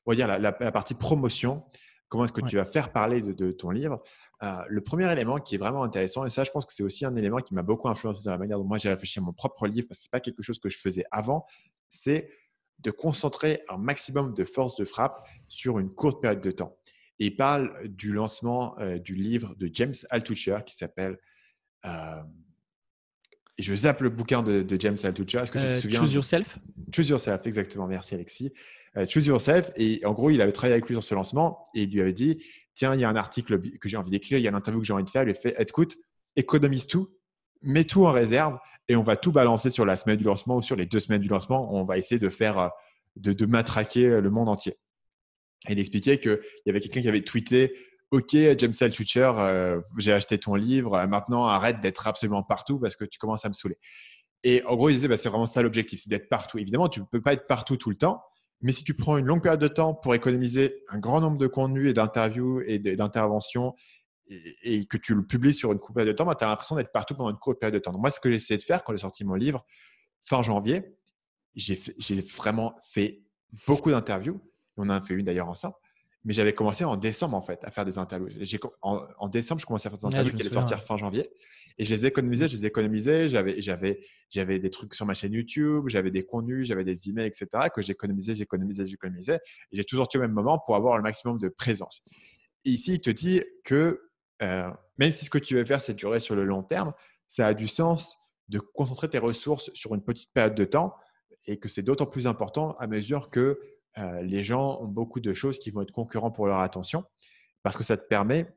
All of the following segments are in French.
on va dire, la partie promotion. Comment est-ce que Ouais. tu vas faire parler de ton livre? Le premier élément qui est vraiment intéressant, et ça, je pense que c'est aussi un élément qui m'a beaucoup influencé dans la manière dont moi j'ai réfléchi à mon propre livre, parce que ce n'est pas quelque chose que je faisais avant, c'est de concentrer un maximum de force de frappe sur une courte période de temps. Et il parle du lancement du livre de James Altucher qui s'appelle euh, et je zappe le bouquin de James Altucher. Est-ce que tu te souviens Choose Yourself. Choose Yourself, exactement. Merci, Alexis. Choose Yourself. Et en gros, il avait travaillé avec lui sur ce lancement et il lui avait dit tiens, il y a un article que j'ai envie d'écrire, il y a une interview que j'ai envie de faire. Il lui a fait écoute, économise tout, mets tout en réserve et on va tout balancer sur la semaine du lancement ou sur les 2 semaines du lancement. On va essayer de faire, de matraquer le monde entier. Et il expliquait qu'il y avait quelqu'un qui avait tweeté ok, James Altucher, j'ai acheté ton livre, maintenant arrête d'être absolument partout parce que tu commences à me saouler. Et en gros, il disait c'est vraiment ça l'objectif, c'est d'être partout. Évidemment, tu ne peux pas être partout tout le temps, mais si tu prends une longue période de temps pour économiser un grand nombre de contenus et d'interviews et d'interventions et que tu le publies sur une courte période de temps, tu as l'impression d'être partout pendant une courte période de temps. Donc moi, ce que j'ai essayé de faire quand j'ai sorti mon livre fin janvier, j'ai vraiment fait beaucoup d'interviews. On en a fait une d'ailleurs ensemble. Mais j'avais commencé en décembre, en fait, à faire des interviews. En décembre, je commençais à faire des Ouais, interviews je me qui allaient souviens. sortir fin janvier. Et je les économisais. J'avais des trucs sur ma chaîne YouTube, j'avais des contenus, j'avais des emails, etc. que j'économisais. Et j'ai toujours tué au même moment pour avoir le maximum de présence. Et ici, il te dit que même si ce que tu veux faire, c'est durer sur le long terme, ça a du sens de concentrer tes ressources sur une petite période de temps et que c'est d'autant plus important à mesure que les gens ont beaucoup de choses qui vont être concurrents pour leur attention parce que ça te permet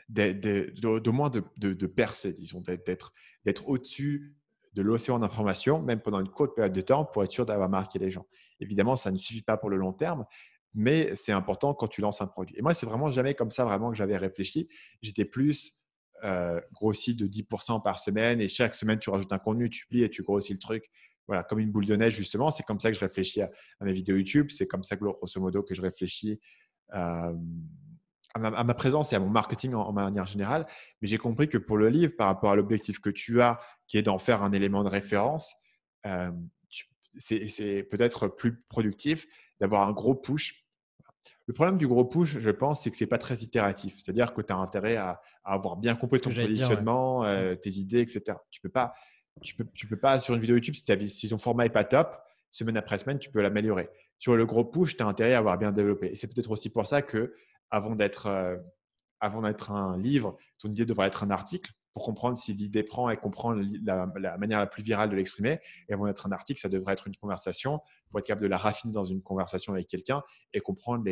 d'au moins de percer, disons, d'être au-dessus de l'océan d'informations, même pendant une courte période de temps, pour être sûr d'avoir marqué les gens. Évidemment, ça ne suffit pas pour le long terme, mais c'est important quand tu lances un produit. Et moi, c'est vraiment jamais comme ça vraiment que j'avais réfléchi. J'étais plus grossi de 10% par semaine et chaque semaine, tu rajoutes un contenu, tu plies et tu grossis le truc. Voilà, comme une boule de neige, justement. C'est comme ça que je réfléchis à mes vidéos YouTube. C'est comme ça, grosso modo, que je réfléchis à ma présence et à mon marketing en manière générale. Mais j'ai compris que pour le livre, par rapport à l'objectif que tu as, qui est d'en faire un élément de référence, euh, c'est peut-être plus productif d'avoir un gros push. Le problème du gros push, je pense, c'est que ce n'est pas très itératif. C'est-à-dire que tu as intérêt à avoir bien compris Ce que ton j'allais te dire, ouais. positionnement, tes idées, etc. Tu peux pas sur une vidéo YouTube, si ton format n'est pas top, semaine après semaine, tu peux l'améliorer. Sur le gros push, tu as intérêt à avoir bien développé. Et c'est peut-être aussi pour ça que avant d'être un livre, ton idée devrait être un article pour comprendre si l'idée prend et comprendre la manière la plus virale de l'exprimer. Et avant d'être un article, ça devrait être une conversation pour être capable de la raffiner dans une conversation avec quelqu'un et comprendre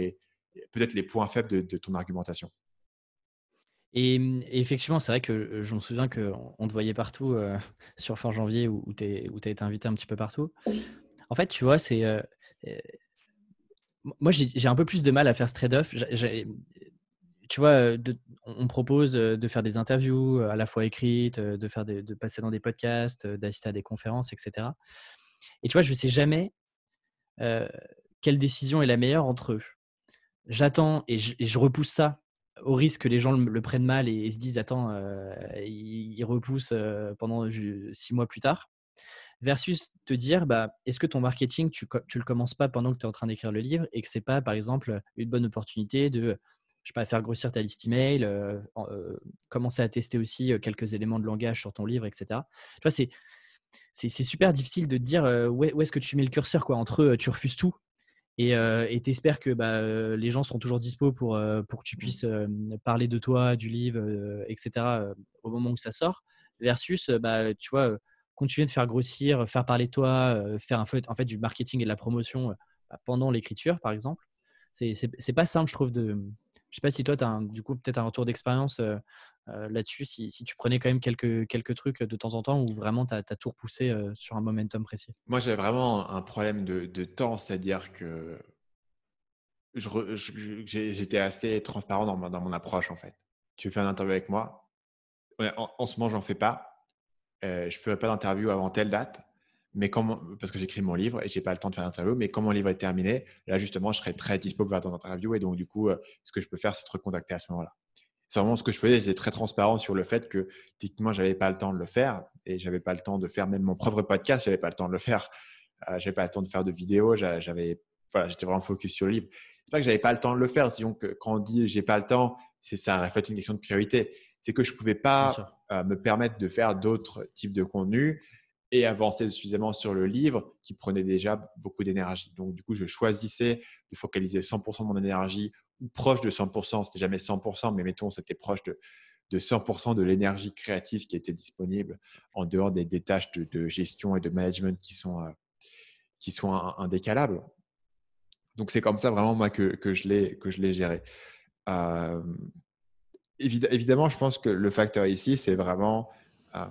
peut-être les points faibles de ton argumentation. Et effectivement, c'est vrai que je me souviens qu'on te voyait partout sur fin janvier où tu as été invité un petit peu partout. En fait, tu vois, euh, moi, j'ai un peu plus de mal à faire ce trade-off. Tu vois, on propose de faire des interviews à la fois écrites, de passer dans des podcasts, d'assister à des conférences, etc. Et tu vois, je ne sais jamais euh, quelle décision est la meilleure entre eux. J'attends et je repousse ça au risque que les gens le prennent mal et se disent attends, il repousse pendant 6 mois plus tard. Versus te dire, bah, est-ce que ton marketing, tu le commences pas pendant que tu es en train d'écrire le livre et que c'est pas, par exemple, une bonne opportunité de, je sais pas, faire grossir ta liste email, commencer à tester aussi quelques éléments de langage sur ton livre, etc. Tu vois, c'est super difficile de te dire où est-ce que tu mets le curseur, quoi, entre tu refuses tout et t'espères que bah, les gens seront toujours dispo pour que tu puisses parler de toi, du livre, etc. Au moment où ça sort, versus bah, tu vois, continuer de faire grossir, faire parler de toi, faire en fait du marketing et de la promotion bah, pendant l'écriture, par exemple. C'est pas simple, je trouve. Je sais pas si toi, tu as du coup peut-être un retour d'expérience là-dessus, si tu prenais quand même quelques trucs de temps en temps où vraiment tu as tout repoussé sur un momentum précis. Moi, j'avais vraiment un problème de temps, c'est-à-dire que j'étais assez transparent dans mon approche, en fait. Tu fais un interview avec moi. Ouais, en ce moment, j'en fais pas. Je ne ferai pas d'interview avant telle date, parce que j'écris mon livre et je n'ai pas le temps de faire d'interview. Mais quand mon livre est terminé, là, justement, je serai très dispo pour faire des interviews. Et donc, du coup, ce que je peux faire, c'est te recontacter à ce moment-là. C'est vraiment ce que je faisais. J'étais très transparent sur le fait que, techniquement, je n'avais pas le temps de le faire. Et je n'avais pas le temps de faire même mon propre podcast. Je n'avais pas le temps de le faire. Je n'avais pas le temps de faire de vidéos. J'avais voilà, j'étais vraiment focus sur le livre. C'est pas que j'avais pas le temps de le faire. Disons que quand on dit j'ai pas le temps, ça reflète une question de priorité. C'est que je pouvais Bien pas sûr. me permettre de faire d'autres types de contenus et avancer suffisamment sur le livre qui prenait déjà beaucoup d'énergie. Donc, du coup, je choisissais de focaliser 100% de mon énergie ou proche de 100%. C'était jamais 100%, mais mettons, c'était proche de 100% de l'énergie créative qui était disponible en dehors des tâches de gestion et de management qui sont indécalables. Donc, c'est comme ça vraiment moi que je l'ai géré. Euh, Évidemment, je pense que le facteur ici, c'est vraiment euh,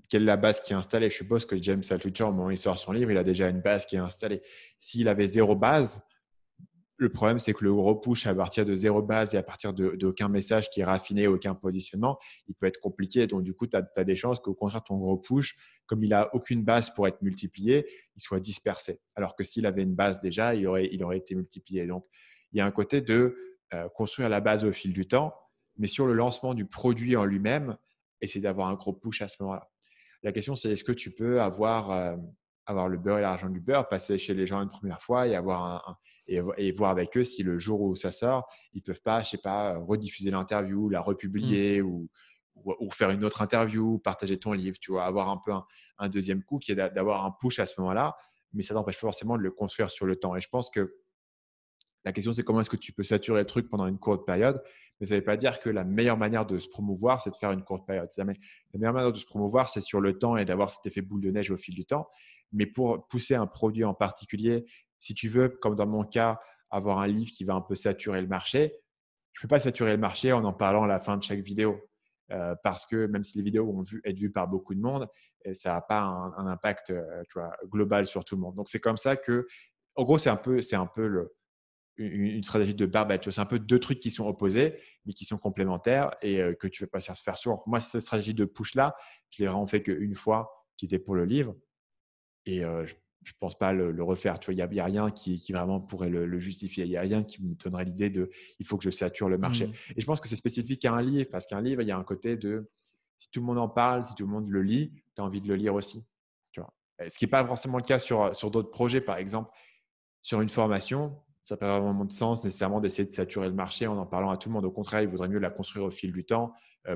quelle est la base qui est installée. Je suppose que James Altucher, au moment où il sort son livre, il a déjà une base qui est installée. S'il avait zéro base, le problème, c'est que le gros push à partir de zéro base et à partir d'aucun message qui est raffiné, aucun positionnement, il peut être compliqué. Donc, du coup, tu as des chances qu'au contraire, ton gros push, comme il n'a aucune base pour être multiplié, il soit dispersé. Alors que s'il avait une base déjà, il aurait été multiplié. Donc, il y a un côté de construire la base au fil du temps, mais sur le lancement du produit en lui-même, essayer d'avoir un gros push à ce moment-là. La question, c'est est-ce que tu peux avoir le beurre et l'argent du beurre, passer chez les gens une première fois et et voir avec eux si le jour où ça sort, ils peuvent pas, je sais pas, rediffuser l'interview, la Mm. republier ou faire une autre interview, partager ton livre, tu vois, avoir un peu un deuxième coup qui est d'avoir un push à ce moment-là, mais ça n'empêche pas forcément de le construire sur le temps. Et je pense que la question, c'est comment est-ce que tu peux saturer le truc pendant une courte période, mais ça ne veut pas dire que la meilleure manière de se promouvoir, c'est de faire une courte période. La meilleure manière de se promouvoir, c'est sur le temps et d'avoir cet effet boule de neige au fil du temps. Mais pour pousser un produit en particulier, si tu veux, comme dans mon cas, avoir un livre qui va un peu saturer le marché, je ne peux pas saturer le marché en parlant à la fin de chaque vidéo. Parce que même si les vidéos vont être vues par beaucoup de monde, ça n'a pas un impact tu vois, global sur tout le monde. Donc, c'est comme ça que, en gros, c'est un peu une stratégie de barbell. C'est un peu deux trucs qui sont opposés, mais qui sont complémentaires et que tu ne veux pas faire souvent. Moi, cette stratégie de push-là, je l'ai vraiment fait qu'une fois, qui était pour le livre. Et je ne pense pas le refaire. Tu vois, il y a rien qui vraiment pourrait le justifier. Il n'y a rien qui me donnerait l'idée de il faut que je sature le marché. Mm. Et je pense que c'est spécifique à un livre, parce qu'un livre, il y a un côté de si tout le monde en parle, si tout le monde le lit, tu as envie de le lire aussi. Tu vois. Ce qui n'est pas forcément le cas sur d'autres projets. Par exemple, sur une formation, ça n'a pas vraiment de sens nécessairement d'essayer de saturer le marché en parlant à tout le monde. Au contraire, il vaudrait mieux la construire au fil du temps,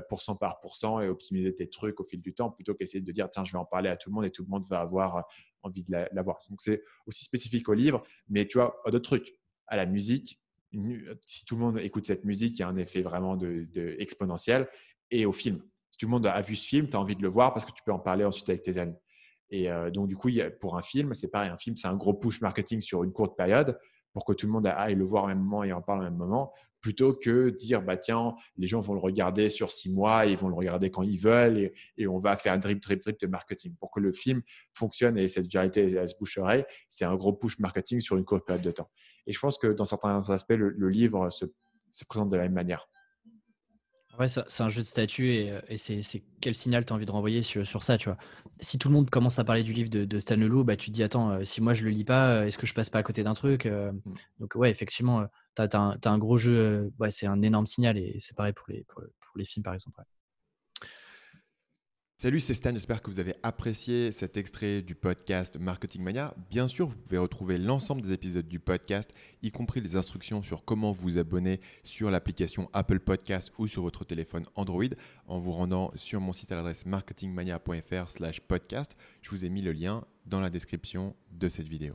pourcent par pourcent, et optimiser tes trucs au fil du temps, plutôt qu'essayer de dire, tiens, je vais en parler à tout le monde et tout le monde va avoir envie de l'avoir. Donc, c'est aussi spécifique au livre, mais tu vois, d'autres trucs. À la musique, si tout le monde écoute cette musique, il y a un effet vraiment exponentiel. Et au film, si tout le monde a vu ce film, tu as envie de le voir parce que tu peux en parler ensuite avec tes amis. Et donc, du coup, pour un film, c'est pareil. Un film, c'est un gros push marketing sur une courte période pour que tout le monde aille le voir au même moment et en parle au même moment, plutôt que dire, bah, tiens, les gens vont le regarder sur 6 mois, ils vont le regarder quand ils veulent et on va faire un drip de marketing. Pour que le film fonctionne et cette viralité elle se bouche-oreille, c'est un gros push marketing sur une courte période de temps. Et je pense que dans certains aspects, le livre se présente de la même manière. Ouais, c'est un jeu de statut et c'est quel signal tu as envie de renvoyer sur ça, tu vois. Si tout le monde commence à parler du livre de Stan Leloup, bah, tu te dis, attends, si moi je le lis pas, est-ce que je passe pas à côté d'un truc Donc ouais, effectivement, tu as, un gros jeu, ouais, c'est un énorme signal et c'est pareil pour les films, par exemple. Ouais. Salut, c'est Stan, j'espère que vous avez apprécié cet extrait du podcast Marketing Mania. Bien sûr, vous pouvez retrouver l'ensemble des épisodes du podcast, y compris les instructions sur comment vous abonner sur l'application Apple Podcast ou sur votre téléphone Android en vous rendant sur mon site à l'adresse marketingmania.fr/podcast. Je vous ai mis le lien dans la description de cette vidéo.